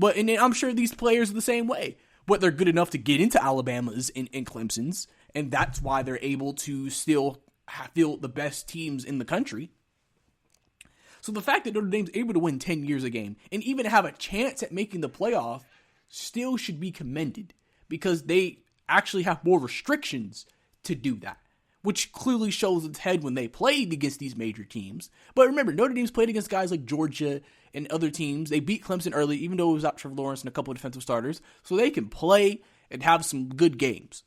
And I'm sure these players are the same way. But they're good enough to get into Alabama's and Clemson's, and that's why they're able to still field the best teams in the country. So the fact that Notre Dame's able to win 10 years a game and even have a chance at making the playoff still should be commended, because they actually have more restrictions to do that, which clearly shows its head when they played against these major teams. But remember, Notre Dame's played against guys like Georgia and other teams. They beat Clemson early, even though it was out Trevor Lawrence and a couple of defensive starters, so they can play and have some good games.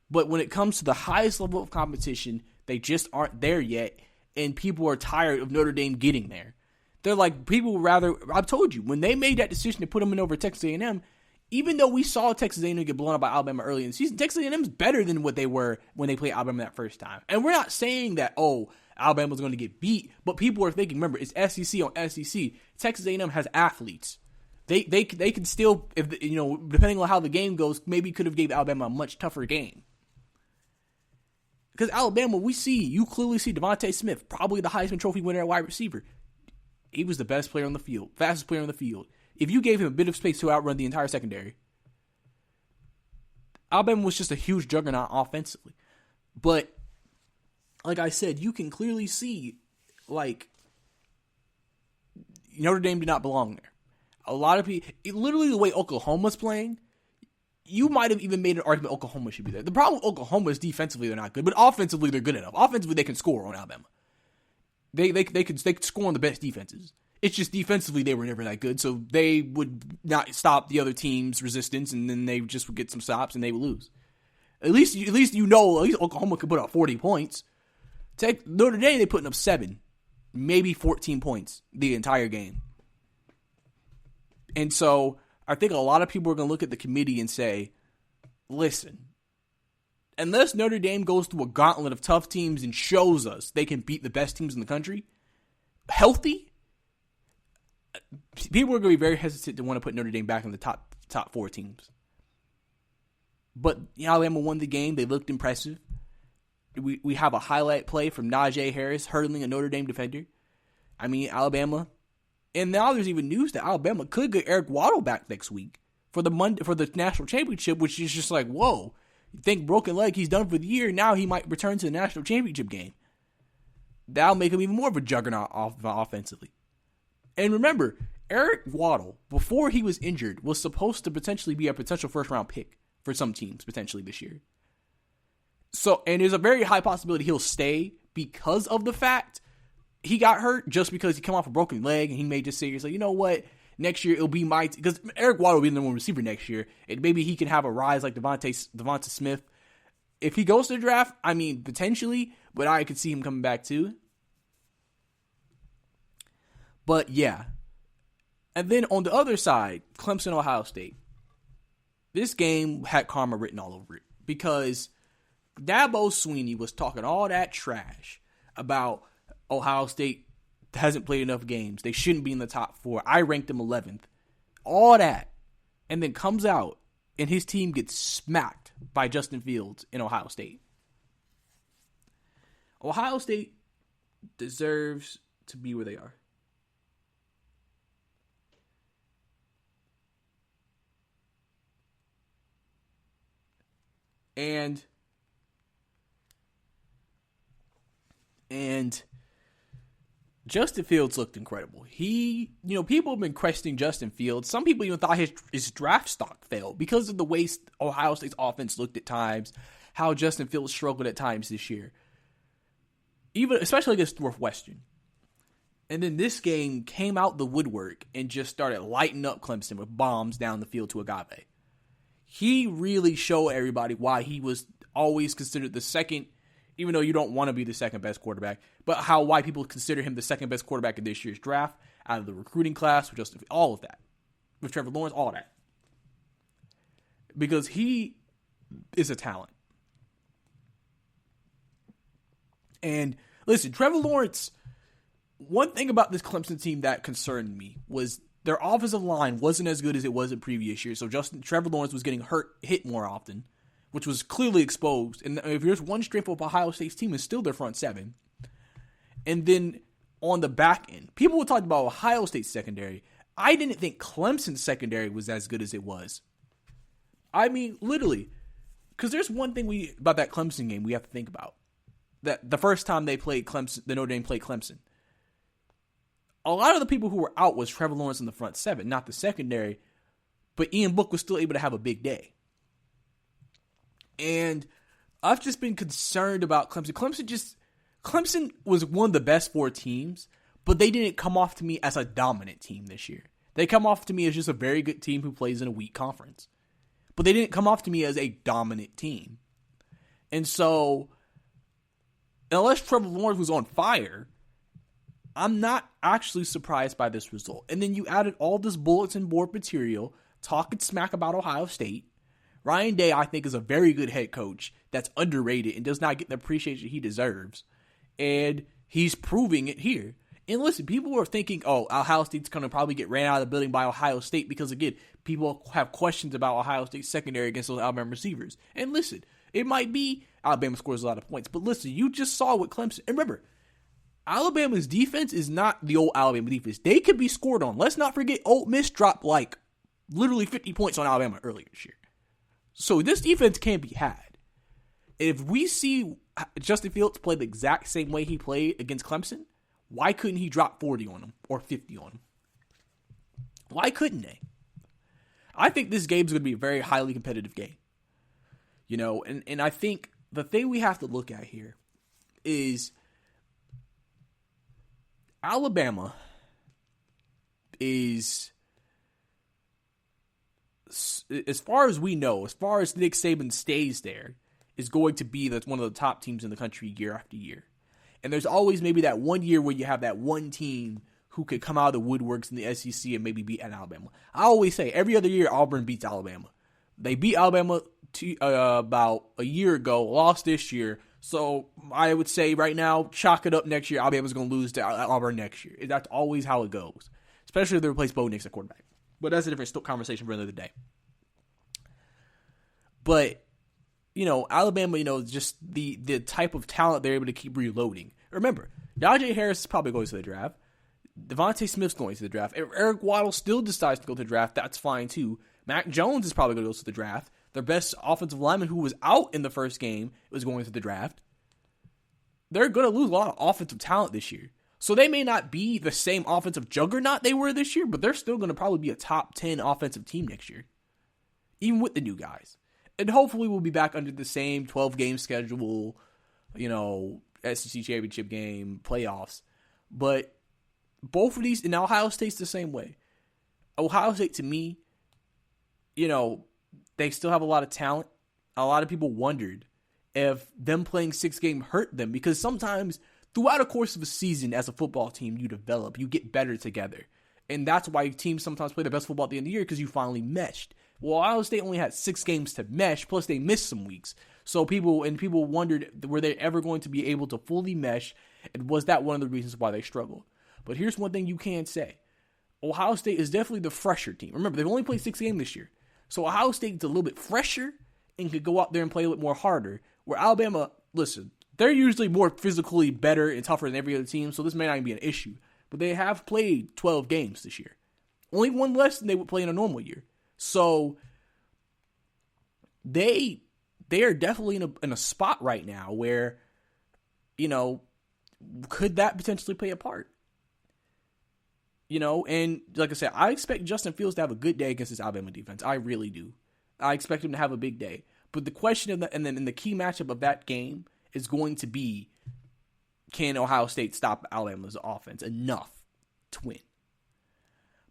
But when it comes to the highest level of competition, they just aren't there yet, and people are tired of Notre Dame getting there. They're like, people would rather, I've told you, when they made that decision to put them in over Texas A&M, even though we saw Texas A&M get blown out by Alabama early in the season, Texas A&M is better than what they were when they played Alabama that first time. And we're not saying that, Alabama's going to get beat, but people are thinking, remember, it's SEC on SEC. Texas A&M has athletes. They can still, depending on how the game goes, maybe could have gave Alabama a much tougher game. Because Alabama, you clearly see Devontae Smith, probably the Heisman Trophy winner at wide receiver. He was the best player on the field, fastest player on the field. If you gave him a bit of space to outrun the entire secondary, Alabama was just a huge juggernaut offensively. But, like I said, you can clearly see, Notre Dame did not belong there. A lot of people, literally the way Oklahoma's playing, you might have even made an argument Oklahoma should be there. The problem with Oklahoma is defensively they're not good, but offensively they're good enough. Offensively they can score on Alabama. They could score on the best defenses. It's just defensively they were never that good, so they would not stop the other team's resistance, and then they just would get some stops and they would lose. At least Oklahoma could put up 40 points. Take Notre Dame, they putting up 7, maybe 14 points the entire game. And so I think a lot of people are going to look at the committee and say, listen, unless Notre Dame goes through a gauntlet of tough teams and shows us they can beat the best teams in the country, healthy, people are going to be very hesitant to want to put Notre Dame back in the top 4 teams. But Alabama won the game. They looked impressive. We have a highlight play from Najee Harris hurdling a Notre Dame defender. I mean, Alabama. And now there's even news that Alabama could get Eric Waddle back next week for the national championship, which is just like, whoa. You think broken leg, he's done for the year. Now he might return to the national championship game. That'll make him even more of a juggernaut offensively. And remember, Eric Waddle, before he was injured, was supposed to potentially be a potential first-round pick for some teams potentially this year. So, and there's a very high possibility he'll stay because of the fact he got hurt, just because he come off a broken leg, and he may just say, you know what, next year it'll be because Eric Waddle will be the number one receiver next year, and maybe he can have a rise like Devonta Smith. If he goes to the draft, I mean, potentially, but I could see him coming back too. But yeah. And then on the other side, Clemson, Ohio State. This game had karma written all over it because Dabo Swinney was talking all that trash about Ohio State hasn't played enough games. They shouldn't be in the top 4. I ranked them 11th. All that. And then comes out and his team gets smacked by Justin Fields in Ohio State. Ohio State deserves to be where they are. And Justin Fields looked incredible. People have been questioning Justin Fields. Some people even thought his draft stock failed because of the way Ohio State's offense looked at times, how Justin Fields struggled at times this year, especially against Northwestern. And then this game came out the woodwork and just started lighting up Clemson with bombs down the field to Agave. He really showed everybody why he was always considered the second, even though you don't want to be the second best quarterback, but why people consider him the second best quarterback in this year's draft out of the recruiting class, with Justin, all of that, with Trevor Lawrence, all that, because he is a talent. And listen, Trevor Lawrence. One thing about this Clemson team that concerned me was their offensive line wasn't as good as it was in previous years. So Trevor Lawrence was getting hit more often, which was clearly exposed. And if there's one strength of Ohio State's team, is still their front 7. And then on the back end, people were talking about Ohio State's secondary. I didn't think Clemson's secondary was as good as it was. I mean, literally, because there's one thing about that Clemson game we have to think about. That the first time they played Clemson, the Notre Dame played Clemson, a lot of the people who were out was Trevor Lawrence in the front 7, not the secondary. But Ian Book was still able to have a big day. And I've just been concerned about Clemson. Clemson was one of the best 4 teams, but they didn't come off to me as a dominant team this year. They come off to me as just a very good team who plays in a weak conference. But they didn't come off to me as a dominant team. And so, unless Trevor Lawrence was on fire, I'm not actually surprised by this result. And then you added all this bulletin board material, talking smack about Ohio State. Ryan Day, I think, is a very good head coach that's underrated and does not get the appreciation he deserves. And he's proving it here. And listen, people were thinking, Ohio State's going to probably get ran out of the building by Ohio State because, again, people have questions about Ohio State's secondary against those Alabama receivers. And listen, it might be Alabama scores a lot of points. But listen, you just saw what Clemson... And remember, Alabama's defense is not the old Alabama defense. They could be scored on. Let's not forget Ole Miss dropped literally 50 points on Alabama earlier this year. So this defense can be had. If we see Justin Fields play the exact same way he played against Clemson, why couldn't he drop 40 on them or 50 on them? Why couldn't they? I think this game is going to be a very highly competitive game. And I think the thing we have to look at here is Alabama is, as far as we know, as far as Nick Saban stays there, is going to be one of the top teams in the country year after year. And there's always maybe that one year where you have that one team who could come out of the woodworks in the SEC and maybe beat Alabama. I always say every other year Auburn beats Alabama. They beat Alabama about a year ago, lost this year. So I would say right now, chalk it up next year. Alabama's going to lose to Auburn next year. That's always how it goes, especially if they replace Bo Nix at quarterback. But that's a different conversation for another day. But, Alabama, just the type of talent they're able to keep reloading. Remember, Najee Harris is probably going to the draft. Devontae Smith's going to the draft. If Eric Waddle still decides to go to the draft, that's fine too. Mac Jones is probably going to go to the draft. Their best offensive lineman who was out in the first game was going to the draft. They're going to lose a lot of offensive talent this year. So they may not be the same offensive juggernaut they were this year, but they're still going to probably be a top 10 offensive team next year, even with the new guys. And hopefully we'll be back under the same 12-game schedule, SEC championship game, playoffs. But both of these, and Ohio State's the same way. Ohio State, to me, they still have a lot of talent. A lot of people wondered if them playing 6 games hurt them, because sometimes throughout the course of a season as a football team, you develop, you get better together. And that's why teams sometimes play their best football at the end of the year, because you finally meshed. Well, Ohio State only had 6 games to mesh, plus they missed some weeks. So people wondered, were they ever going to be able to fully mesh, and was that one of the reasons why they struggled? But here's one thing you can say. Ohio State is definitely the fresher team. Remember, they've only played 6 games this year. So Ohio State's a little bit fresher and could go out there and play a little bit more harder. Where Alabama, listen, they're usually more physically better and tougher than every other team, so this may not even be an issue. But they have played 12 games this year. Only one less than they would play in a normal year. So they are definitely in a spot right now where, could that potentially play a part? And like I said, I expect Justin Fields to have a good day against this Alabama defense. I really do. I expect him to have a big day. But the question and then the key matchup of that game is going to be, can Ohio State stop Alabama's offense enough to win?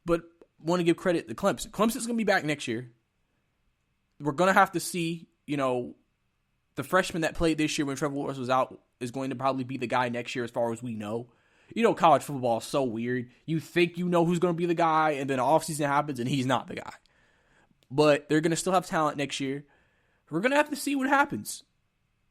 But want to give credit to Clemson. Clemson's going to be back next year. We're going to have to see, the freshman that played this year when Trevor Lawrence was out is going to probably be the guy next year as far as we know. College football is so weird. You think you know who's going to be the guy, and then offseason happens, and he's not the guy. But they're going to still have talent next year. We're going to have to see what happens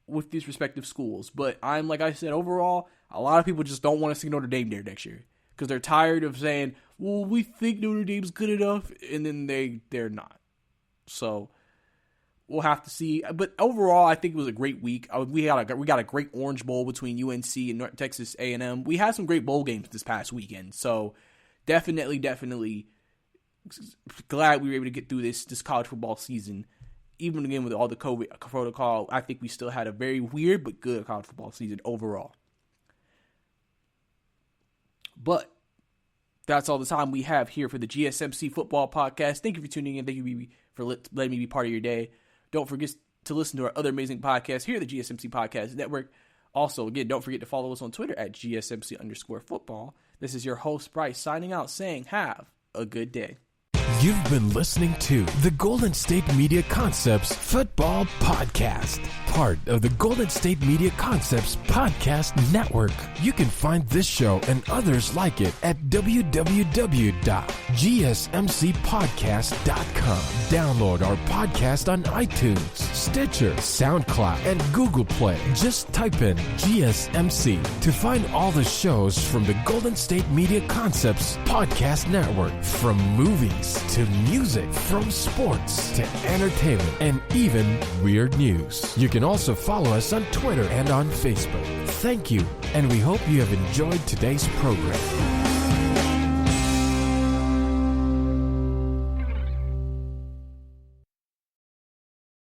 with these respective schools. But like I said, overall, a lot of people just don't want to see Notre Dame there next year because they're tired of saying, well, we think Notre Dame's good enough, and then they're not. So we'll have to see. But overall, I think it was a great week. We got a great Orange Bowl between UNC and Texas A&M. We had some great bowl games this past weekend. So definitely glad we were able to get through this college football season. Even again with all the COVID protocol, I think we still had a very weird but good college football season overall. But that's all the time we have here for the GSMC Football Podcast. Thank you for tuning in. Thank you for letting me be part of your day. Don't forget to listen to our other amazing podcasts here at the GSMC Podcast Network. Also, again, don't forget to follow us on Twitter at GSMC_football. This is your host, Brice, signing out saying have a good day. You've been listening to the Golden State Media Concepts Football Podcast, part of the Golden State Media Concepts Podcast Network. You can find this show and others like it at www.gsmcpodcast.com. Download our podcast on iTunes, Stitcher, SoundCloud, and Google Play. Just type in GSMC to find all the shows from the Golden State Media Concepts Podcast Network, from movies to music, from sports to entertainment, and even weird news. You can also follow us on Twitter and on Facebook. Thank you, and we hope you have enjoyed today's program.